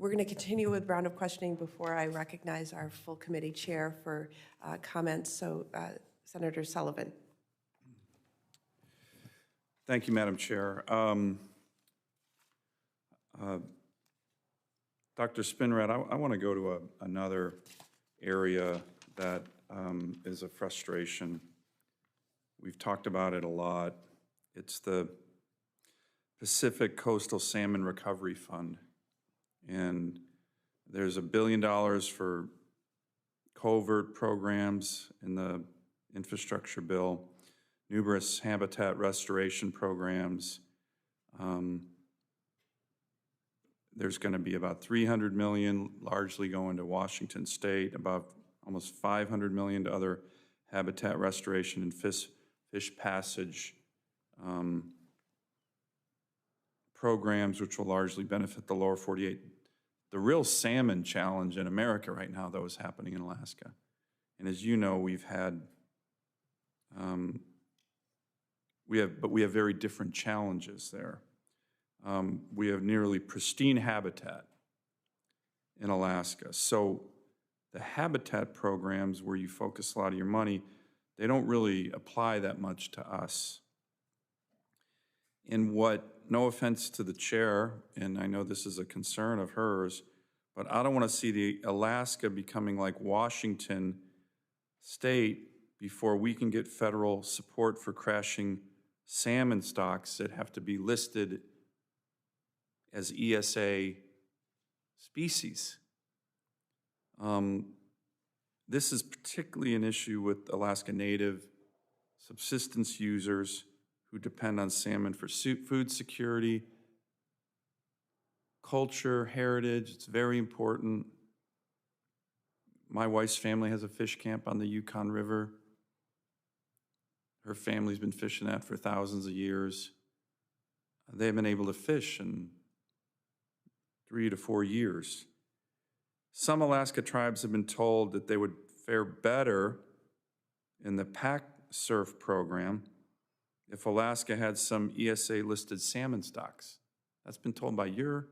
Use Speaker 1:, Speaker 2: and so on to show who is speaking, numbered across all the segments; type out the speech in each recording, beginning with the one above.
Speaker 1: We're going to continue with round of questioning before I recognize our full committee chair for comments. So Senator Sullivan.
Speaker 2: Thank you, Madam Chair. Dr. Spinrad, I want to go to another area that is a frustration. We've talked about it a lot. It's the Pacific Coastal Salmon Recovery Fund. And there's $1 billion for covert programs in the infrastructure bill, numerous habitat restoration programs. There's going to be about $300 million largely going to Washington State, about almost $500 million to other habitat restoration and fish passage programs, which will largely benefit the lower 48. The real salmon challenge in America right now, though, is happening in Alaska. And as you know, we have very different challenges there. We have nearly pristine habitat in Alaska. So the habitat programs where you focus a lot of your money, they don't really apply that much to us. And what, no offense to the chair, and I know this is a concern of hers, but I don't want to see the Alaska becoming like Washington State before we can get federal support for crashing salmon stocks that have to be listed as ESA species. This is particularly an issue with Alaska Native subsistence users who depend on salmon for food security, culture, heritage. It's very important. My wife's family has a fish camp on the Yukon River. Her family's been fishing that for thousands of years. They've been able to fish in 3 to 4 years. Some Alaska tribes have been told that they would fare better in the pack surf program if Alaska had some ESA-listed salmon stocks. That's been told by your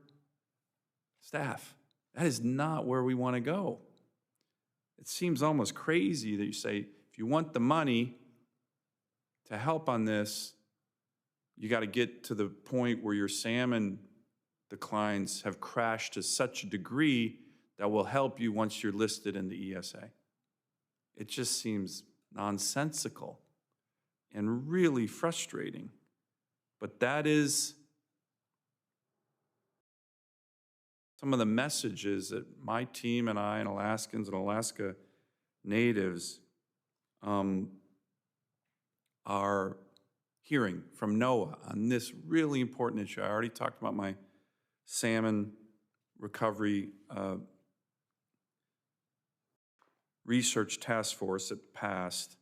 Speaker 2: staff. That is not where we want to go. It seems almost crazy that you say, if you want the money to help on this, you got to get to the point where your salmon declines have crashed to such a degree that will help you once you're listed in the ESA. It just seems nonsensical and really frustrating. But that is some of the messages that my team and I and Alaskans and Alaska Natives are hearing from NOAA on this really important issue. I already talked about my salmon recovery research task force that passed.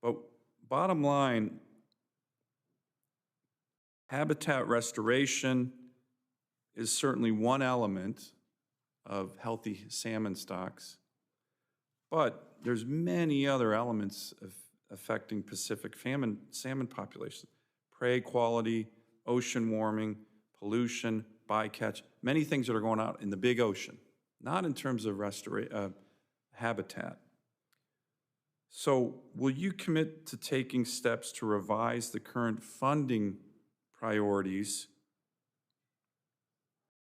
Speaker 2: But bottom line, habitat restoration is certainly one element of healthy salmon stocks, but there's many other elements of affecting Pacific salmon populations. Prey quality, ocean warming, pollution, bycatch, many things that are going out in the big ocean, not in terms of habitat. So will you commit to taking steps to revise the current funding priorities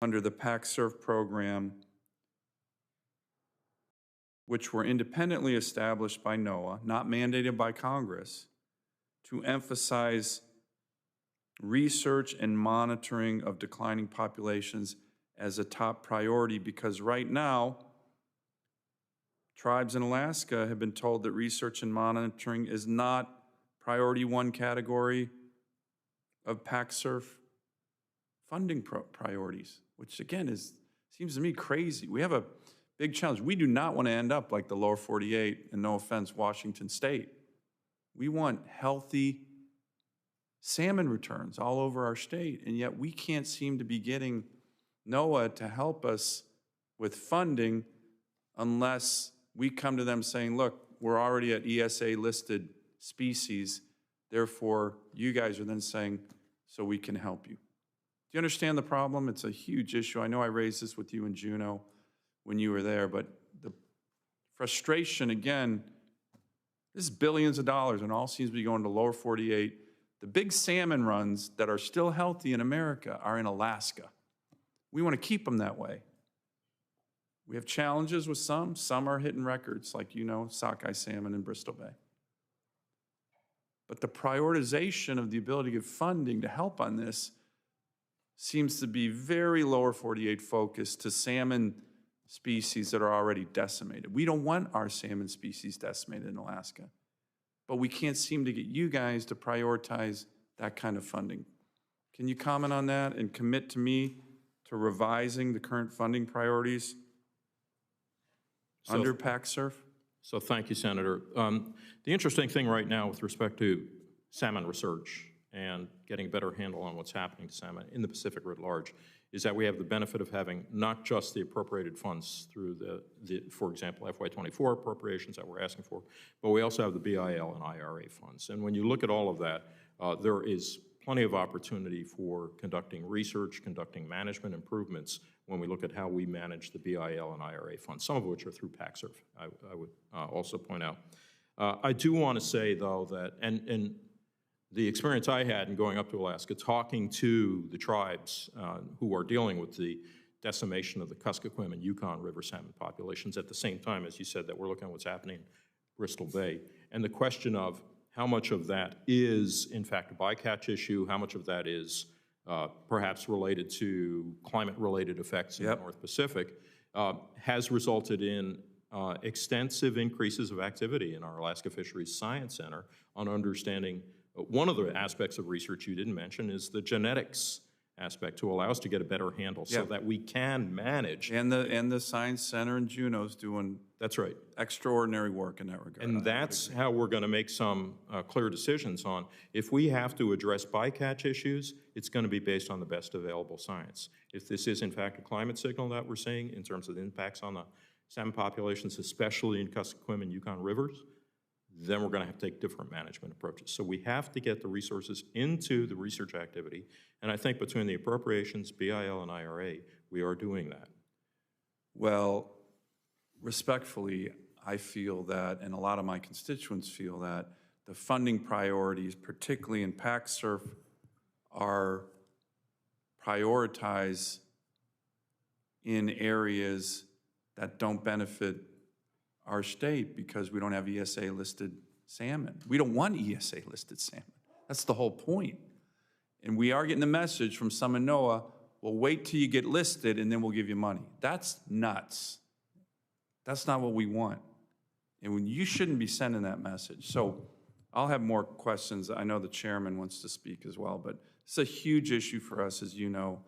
Speaker 2: under the PAC-SURF program, which were independently established by NOAA, not mandated by Congress, to emphasize research and monitoring of declining populations as a top priority? Because right now, tribes in Alaska have been told that research and monitoring is not priority 1 category of PAC-SURF funding priorities, which again seems to me crazy. We have a big challenge. We do not want to end up like the lower 48, and no offense, Washington State. We want healthy salmon returns all over our state, and yet we can't seem to be getting NOAA to help us with funding unless we come to them saying, look, we're already at ESA listed species, therefore you guys are then saying, so we can help you. you understand the problem? It's a huge issue. I know I raised this with you in Juneau when you were there, but the frustration, again, this is billions of dollars and all seems to be going to lower 48. The big salmon runs that are still healthy in America are in Alaska. We want to keep them that way. We have challenges with some. Some are hitting records, like sockeye salmon in Bristol Bay. But the prioritization of the ability to give funding to help on this seems to be very lower 48 focused to salmon species that are already decimated. We don't want our salmon species decimated in Alaska, but we can't seem to get you guys to prioritize that kind of funding. Can you comment on that and commit to me to revising the current funding priorities under PACSURF?
Speaker 3: So thank you, Senator. The interesting thing right now with respect to salmon research and getting a better handle on what's happening to salmon in the Pacific writ large is that we have the benefit of having not just the appropriated funds through for example, FY24 appropriations that we're asking for, but we also have the BIL and IRA funds. And when you look at all of that, there is plenty of opportunity for conducting research, conducting management improvements when we look at how we manage the BIL and IRA funds, some of which are through PACSURF, I would also point out. I do want to say, though, that, and the experience I had in going up to Alaska, talking to the tribes who are dealing with the decimation of the Kuskokwim and Yukon River salmon populations at the same time, as you said, that we're looking at what's happening in Bristol Bay, and the question of how much of that is, in fact, a bycatch issue, how much of that is perhaps related to climate-related effects in the North Pacific, has resulted in extensive increases of activity in our Alaska Fisheries Science Center on understanding. One of the aspects of research you didn't mention is the genetics aspect to allow us to get a better handle so that we can manage.
Speaker 2: And the Science Center in Juneau's doing extraordinary work in that regard.
Speaker 3: And that's how we're going to make some clear decisions on if we have to address bycatch issues, it's going to be based on the best available science. If this is in fact a climate signal that we're seeing in terms of the impacts on the salmon populations, especially in Kuskokwim and Yukon rivers, then we're going to have to take different management approaches. So we have to get the resources into the research activity, and I think between the appropriations, BIL, and IRA, we are doing that.
Speaker 2: Well, respectfully, I feel that, and a lot of my constituents feel that, the funding priorities, particularly in PACSURF, are prioritized in areas that don't benefit our state because we don't have ESA-listed salmon. We don't want ESA-listed salmon. That's the whole point. And we are getting the message from some in NOAA, well, wait till you get listed and then we'll give you money. That's nuts. That's not what we want. And you shouldn't be sending that message. So I'll have more questions. I know the chairman wants to speak as well, but it's a huge issue for us, as you know,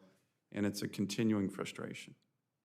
Speaker 2: and it's a continuing frustration.